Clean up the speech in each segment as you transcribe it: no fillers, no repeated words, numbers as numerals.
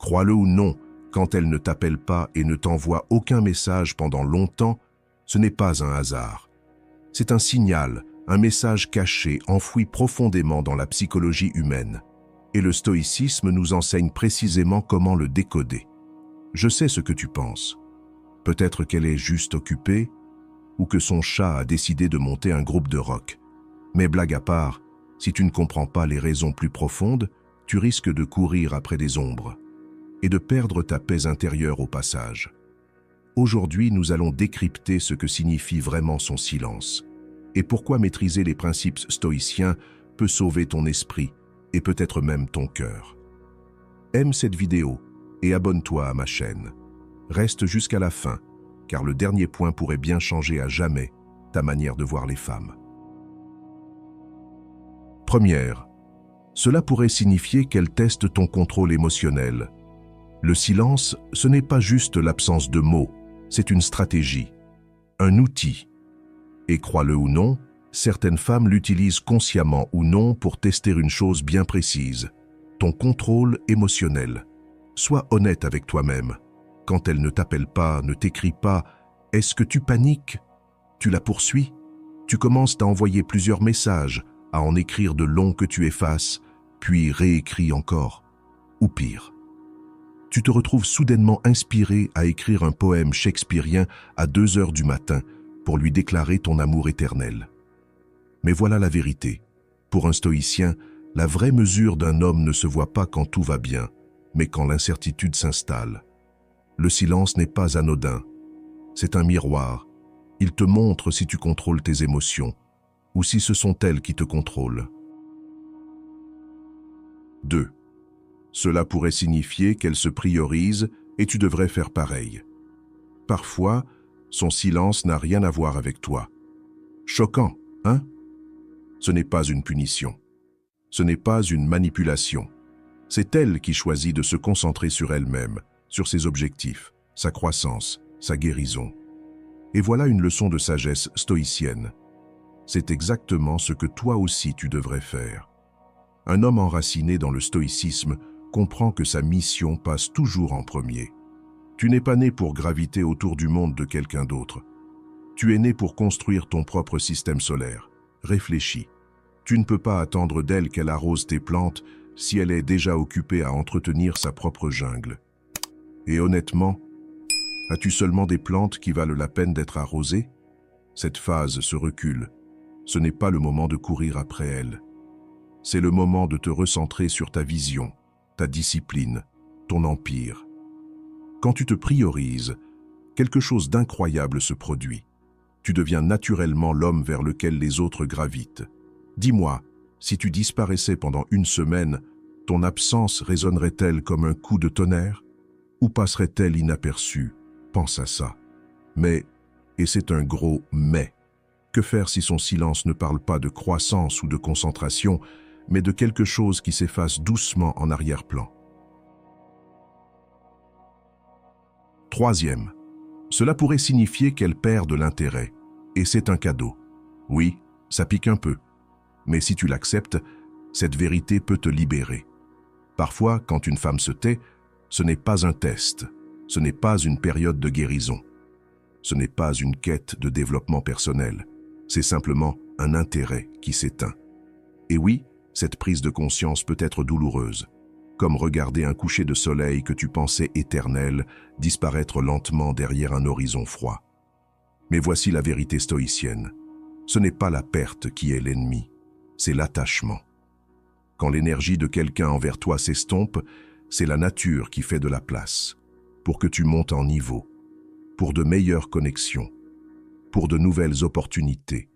Crois-le ou non, quand elle ne t'appelle pas et ne t'envoie aucun message pendant longtemps, ce n'est pas un hasard. C'est un signal, un message caché, enfoui profondément dans la psychologie humaine. Et le stoïcisme nous enseigne précisément comment le décoder. Je sais ce que tu penses. Peut-être qu'elle est juste occupée, ou que son chat a décidé de monter un groupe de rock. Mais blague à part, si tu ne comprends pas les raisons plus profondes, tu risques de courir après des ombres et de perdre ta paix intérieure au passage. Aujourd'hui, nous allons décrypter ce que signifie vraiment son silence et pourquoi maîtriser les principes stoïciens peut sauver ton esprit et peut-être même ton cœur. Aime cette vidéo et abonne-toi à ma chaîne. Reste jusqu'à la fin, car le dernier point pourrait bien changer à jamais ta manière de voir les femmes. Première, cela pourrait signifier qu'elle teste ton contrôle émotionnel. Le silence, ce n'est pas juste l'absence de mots, c'est une stratégie, un outil. Et crois-le ou non, certaines femmes l'utilisent consciemment ou non pour tester une chose bien précise, ton contrôle émotionnel. Sois honnête avec toi-même. Quand elle ne t'appelle pas, ne t'écrit pas, est-ce que tu paniques? Tu la poursuis? Tu commences à envoyer plusieurs messages, à en écrire de longs que tu effaces, puis réécris encore. Ou pire, tu te retrouves soudainement inspiré à écrire un poème shakespearien à 2 heures du matin pour lui déclarer ton amour éternel. Mais voilà la vérité. Pour un stoïcien, la vraie mesure d'un homme ne se voit pas quand tout va bien, mais quand l'incertitude s'installe. Le silence n'est pas anodin. C'est un miroir. Il te montre si tu contrôles tes émotions ou si ce sont elles qui te contrôlent. 2. Cela pourrait signifier qu'elle se priorise et tu devrais faire pareil. Parfois, son silence n'a rien à voir avec toi. Choquant, hein? Ce n'est pas une punition. Ce n'est pas une manipulation. C'est elle qui choisit de se concentrer sur elle-même, sur ses objectifs, sa croissance, sa guérison. Et voilà une leçon de sagesse stoïcienne. C'est exactement ce que toi aussi tu devrais faire. Un homme enraciné dans le stoïcisme comprend que sa mission passe toujours en premier. Tu n'es pas né pour graviter autour du monde de quelqu'un d'autre. Tu es né pour construire ton propre système solaire. Réfléchis. Tu ne peux pas attendre d'elle qu'elle arrose tes plantes si elle est déjà occupée à entretenir sa propre jungle. Et honnêtement, as-tu seulement des plantes qui valent la peine d'être arrosées? Cette phase se recule. Ce n'est pas le moment de courir après elle. C'est le moment de te recentrer sur ta vision, ta discipline, ton empire. Quand tu te priorises, quelque chose d'incroyable se produit. Tu deviens naturellement l'homme vers lequel les autres gravitent. Dis-moi, si tu disparaissais pendant 1 semaine, ton absence résonnerait-elle comme un coup de tonnerre? Ou passerait-elle inaperçue? Pense à ça. Mais, et c'est un gros « mais », que faire si son silence ne parle pas de croissance ou de concentration, mais de quelque chose qui s'efface doucement en arrière-plan? 3e, cela pourrait signifier qu'elle perd de l'intérêt, et c'est un cadeau. Oui, ça pique un peu, mais si tu l'acceptes, cette vérité peut te libérer. Parfois, quand une femme se tait, ce n'est pas un test, ce n'est pas une période de guérison, ce n'est pas une quête de développement personnel, c'est simplement un intérêt qui s'éteint. Et oui, cette prise de conscience peut être douloureuse, comme regarder un coucher de soleil que tu pensais éternel disparaître lentement derrière un horizon froid. Mais voici la vérité stoïcienne. Ce n'est pas la perte qui est l'ennemi, c'est l'attachement. Quand l'énergie de quelqu'un envers toi s'estompe, c'est la nature qui fait de la place, pour que tu montes en niveau, pour de meilleures connexions, pour de nouvelles opportunités.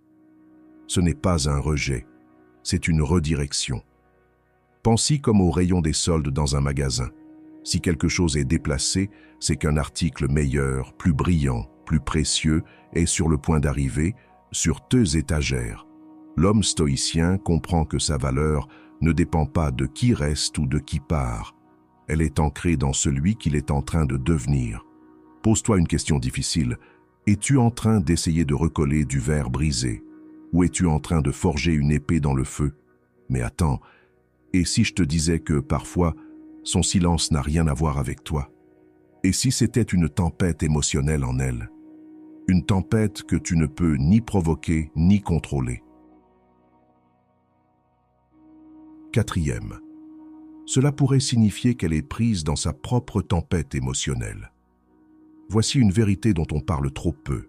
Ce n'est pas un rejet, c'est une redirection. Pense-y comme au rayon des soldes dans un magasin. Si quelque chose est déplacé, c'est qu'un article meilleur, plus brillant, plus précieux est sur le point d'arriver sur 2 étagères. L'homme stoïcien comprend que sa valeur ne dépend pas de qui reste ou de qui part. Elle est ancrée dans celui qu'il est en train de devenir. Pose-toi une question difficile. Es-tu en train d'essayer de recoller du verre brisé? Ou es-tu en train de forger une épée dans le feu? Mais attends, et si je te disais que parfois, son silence n'a rien à voir avec toi. Et si c'était une tempête émotionnelle en elle? Une tempête que tu ne peux ni provoquer ni contrôler. Quatrième, cela pourrait signifier qu'elle est prise dans sa propre tempête émotionnelle. Voici une vérité dont on parle trop peu.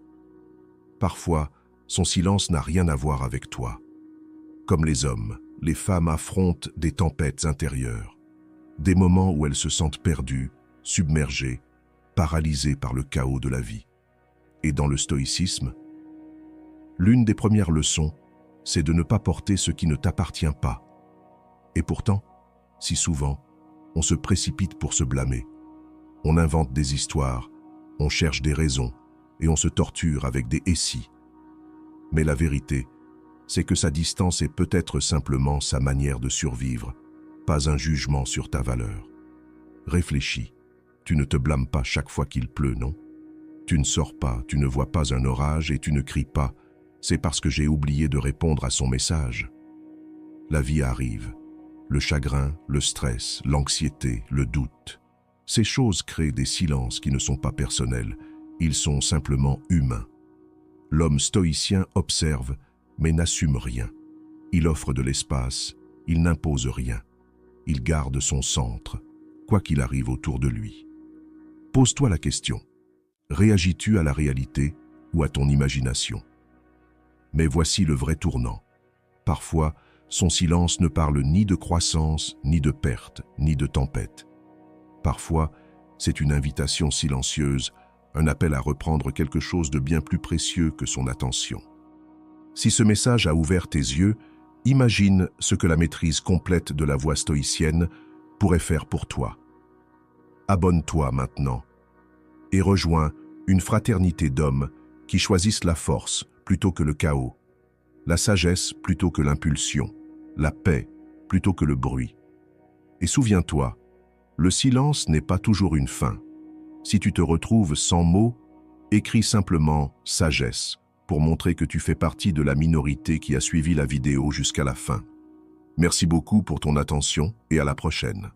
Parfois, son silence n'a rien à voir avec toi. Comme les hommes, les femmes affrontent des tempêtes intérieures, des moments où elles se sentent perdues, submergées, paralysées par le chaos de la vie. Et dans le stoïcisme, l'une des premières leçons, c'est de ne pas porter ce qui ne t'appartient pas. Et pourtant, si souvent, on se précipite pour se blâmer. On invente des histoires, on cherche des raisons, et on se torture avec des « et si ». Mais la vérité, c'est que sa distance est peut-être simplement sa manière de survivre, pas un jugement sur ta valeur. Réfléchis, tu ne te blâmes pas chaque fois qu'il pleut, non? Tu ne sors pas, tu ne vois pas un orage et tu ne cries pas « c'est parce que j'ai oublié de répondre à son message ». La vie arrive, le chagrin, le stress, l'anxiété, le doute. Ces choses créent des silences qui ne sont pas personnels, ils sont simplement humains. L'homme stoïcien observe, mais n'assume rien. Il offre de l'espace, il n'impose rien. Il garde son centre, quoi qu'il arrive autour de lui. Pose-toi la question, réagis-tu à la réalité ou à ton imagination? Mais voici le vrai tournant. Parfois, son silence ne parle ni de croissance, ni de perte, ni de tempête. Parfois, c'est une invitation silencieuse, un appel à reprendre quelque chose de bien plus précieux que son attention. Si ce message a ouvert tes yeux, imagine ce que la maîtrise complète de la voie stoïcienne pourrait faire pour toi. Abonne-toi maintenant et rejoins une fraternité d'hommes qui choisissent la force plutôt que le chaos, la sagesse plutôt que l'impulsion, la paix plutôt que le bruit. Et souviens-toi, le silence n'est pas toujours une fin. Si tu te retrouves sans mots, écris simplement « sagesse » pour montrer que tu fais partie de la minorité qui a suivi la vidéo jusqu'à la fin. Merci beaucoup pour ton attention et à la prochaine.